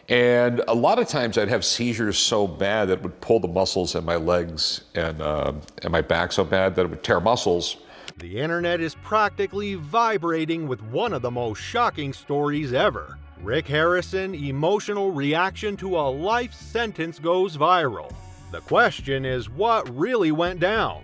And a lot of times I'd have seizures so bad that it would pull the muscles in my legs and my back so bad that it would tear muscles. The internet is practically vibrating with one of the most shocking stories ever. Rick Harrison emotional reaction to a life sentence goes viral. The question is, what really went down?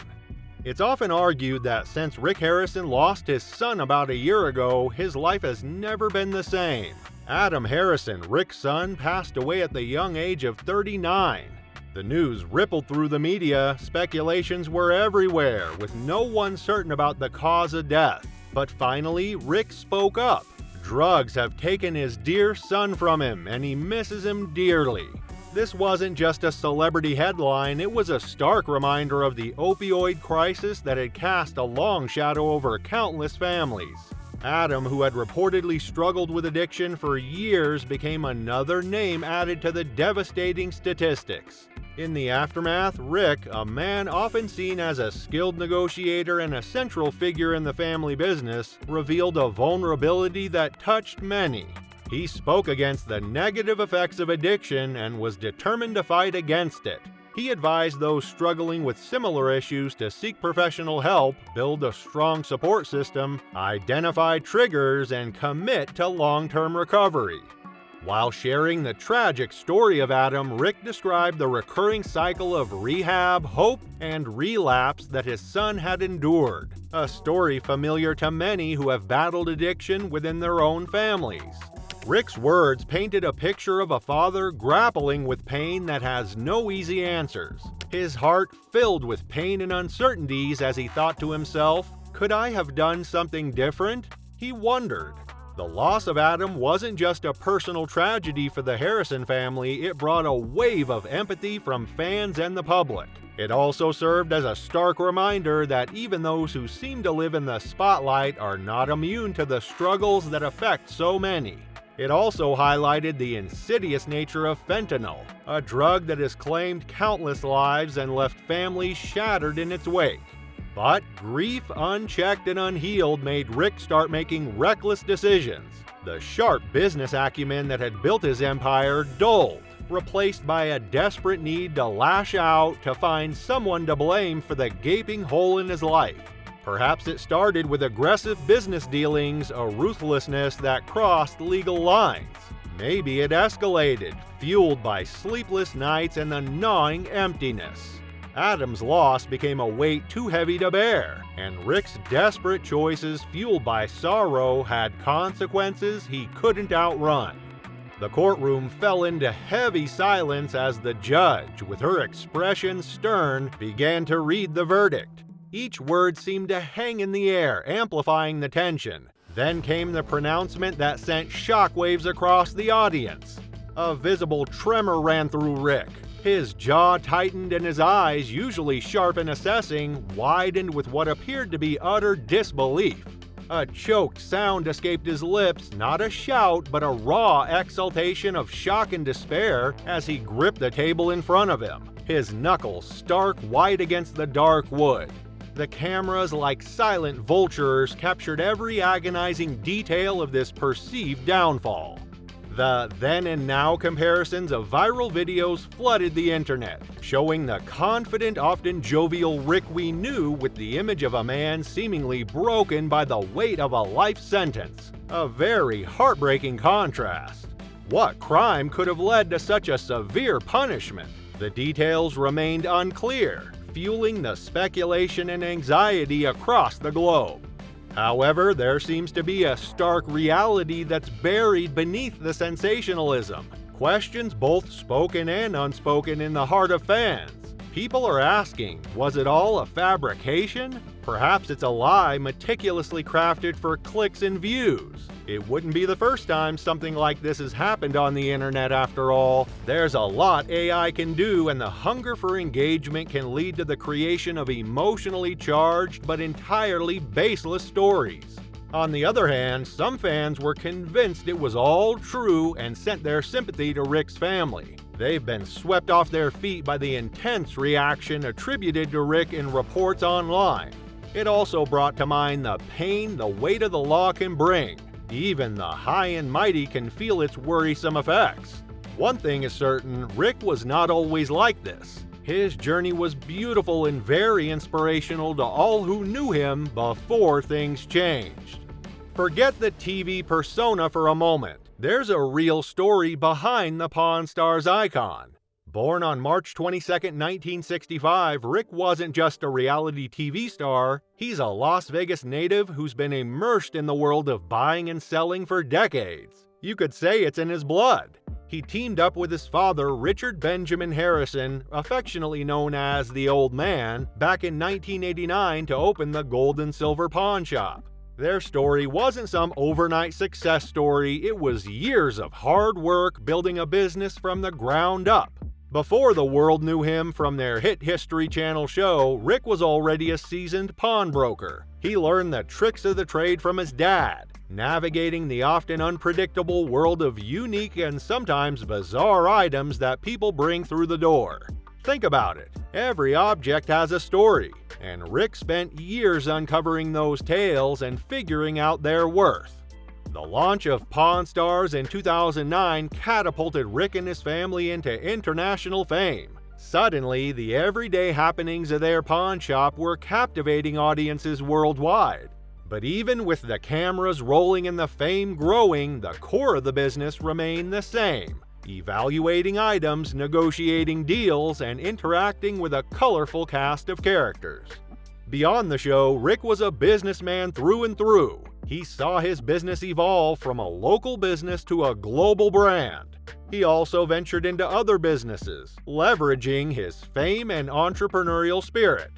It's often argued that since Rick Harrison lost his son about a year ago, his life has never been the same. Adam Harrison, Rick's son, passed away at the young age of 39. The news rippled through the media, speculations were everywhere, with no one certain about the cause of death. But finally, Rick spoke up. Drugs have taken his dear son from him, and he misses him dearly. This wasn't just a celebrity headline, it was a stark reminder of the opioid crisis that had cast a long shadow over countless families. Adam, who had reportedly struggled with addiction for years, became another name added to the devastating statistics. In the aftermath, Rick, a man often seen as a skilled negotiator and a central figure in the family business, revealed a vulnerability that touched many. He spoke against the negative effects of addiction and was determined to fight against it. He advised those struggling with similar issues to seek professional help, build a strong support system, identify triggers, and commit to long-term recovery. While sharing the tragic story of Adam, Rick described the recurring cycle of rehab, hope, and relapse that his son had endured, a story familiar to many who have battled addiction within their own families. Rick's words painted a picture of a father grappling with pain that has no easy answers. His heart filled with pain and uncertainties as he thought to himself, "Could I have done something different?" He wondered. The loss of Adam wasn't just a personal tragedy for the Harrison family, it brought a wave of empathy from fans and the public. It also served as a stark reminder that even those who seem to live in the spotlight are not immune to the struggles that affect so many. It also highlighted the insidious nature of fentanyl, a drug that has claimed countless lives and left families shattered in its wake. But grief unchecked and unhealed made Rick start making reckless decisions. The sharp business acumen that had built his empire dulled, replaced by a desperate need to lash out to find someone to blame for the gaping hole in his life. Perhaps it started with aggressive business dealings, a ruthlessness that crossed legal lines. Maybe it escalated, fueled by sleepless nights and the gnawing emptiness. Adam's loss became a weight too heavy to bear, and Rick's desperate choices, fueled by sorrow, had consequences he couldn't outrun. The courtroom fell into heavy silence as the judge, with her expression stern, began to read the verdict. Each word seemed to hang in the air, amplifying the tension. Then came the pronouncement that sent shockwaves across the audience. A visible tremor ran through Rick. His jaw tightened and his eyes, usually sharp and assessing, widened with what appeared to be utter disbelief. A choked sound escaped his lips, not a shout, but a raw exultation of shock and despair as he gripped the table in front of him, his knuckles stark white against the dark wood. The cameras, like silent vultures, captured every agonizing detail of this perceived downfall. The then and now comparisons of viral videos flooded the internet, showing the confident, often jovial Rick we knew with the image of a man seemingly broken by the weight of a life sentence. A very heartbreaking contrast. What crime could have led to such a severe punishment? The details remained unclear, fueling the speculation and anxiety across the globe. However, there seems to be a stark reality that's buried beneath the sensationalism. Questions both spoken and unspoken in the heart of fans. People are asking, was it all a fabrication? Perhaps it's a lie meticulously crafted for clicks and views. It wouldn't be the first time something like this has happened on the internet after all. There's a lot AI can do, and the hunger for engagement can lead to the creation of emotionally charged but entirely baseless stories. On the other hand, some fans were convinced it was all true and sent their sympathy to Rick's family. They've been swept off their feet by the intense reaction attributed to Rick in reports online. It also brought to mind the pain the weight of the law can bring. Even the high and mighty can feel its worrisome effects. One thing is certain, Rick was not always like this. His journey was beautiful and very inspirational to all who knew him before things changed. Forget the TV persona for a moment. There's a real story behind the Pawn Stars icon. Born on March 22, 1965, Rick wasn't just a reality TV star, he's a Las Vegas native who's been immersed in the world of buying and selling for decades. You could say it's in his blood. He teamed up with his father, Richard Benjamin Harrison, affectionately known as the Old Man, back in 1989 to open the Gold and Silver Pawn Shop. Their story wasn't some overnight success story, it was years of hard work building a business from the ground up. Before the world knew him from their hit History Channel show, Rick was already a seasoned pawnbroker. He learned the tricks of the trade from his dad, navigating the often unpredictable world of unique and sometimes bizarre items that people bring through the door. Think about it. Every object has a story, and Rick spent years uncovering those tales and figuring out their worth. The launch of Pawn Stars in 2009 catapulted Rick and his family into international fame. Suddenly, the everyday happenings of their pawn shop were captivating audiences worldwide. But even with the cameras rolling and the fame growing, the core of the business remained the same: evaluating items, negotiating deals, and interacting with a colorful cast of characters. Beyond the show, Rick was a businessman through and through. He saw his business evolve from a local business to a global brand. He also ventured into other businesses, leveraging his fame and entrepreneurial spirit.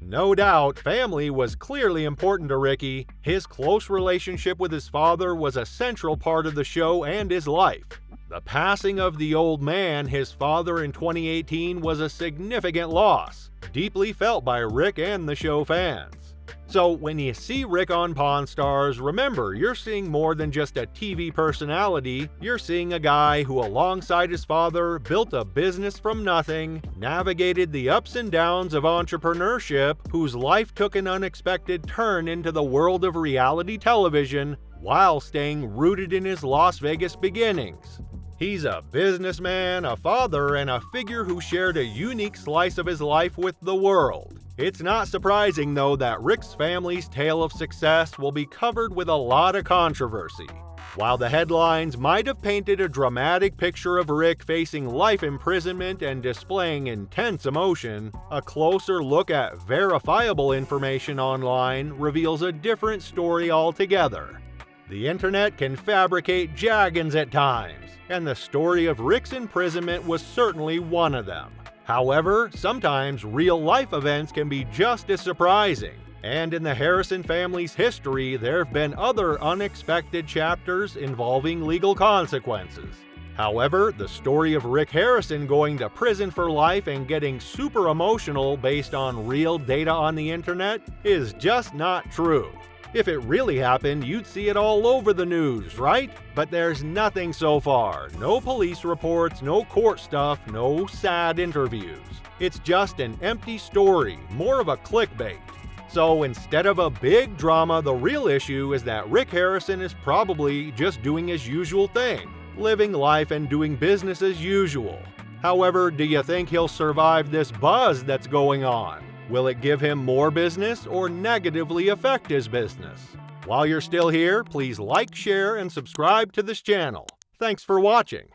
No doubt, family was clearly important to Ricky. His close relationship with his father was a central part of the show and his life. The passing of the Old Man, his father, in 2018 was a significant loss, deeply felt by Rick and the show fans. So when you see Rick on Pawn Stars, remember, you're seeing more than just a TV personality. You're seeing a guy who, alongside his father, built a business from nothing, navigated the ups and downs of entrepreneurship, whose life took an unexpected turn into the world of reality television while staying rooted in his Las Vegas beginnings. He's a businessman, a father, and a figure who shared a unique slice of his life with the world. It's not surprising, though, that Rick's family's tale of success will be covered with a lot of controversy. While the headlines might have painted a dramatic picture of Rick facing life imprisonment and displaying intense emotion, a closer look at verifiable information online reveals a different story altogether. The internet can fabricate jargons at times, and the story of Rick's imprisonment was certainly one of them. However, sometimes real-life events can be just as surprising, and in the Harrison family's history, there have been other unexpected chapters involving legal consequences. However, the story of Rick Harrison going to prison for life and getting super emotional based on real data on the internet is just not true. If it really happened, you'd see it all over the news, right? But there's nothing so far. No police reports, no court stuff, no sad interviews. It's just an empty story, more of a clickbait. So instead of a big drama, the real issue is that Rick Harrison is probably just doing his usual thing, living life and doing business as usual. However, do you think he'll survive this buzz that's going on? Will it give him more business or negatively affect his business? While you're still here, please like, share, and subscribe to this channel. Thanks for watching.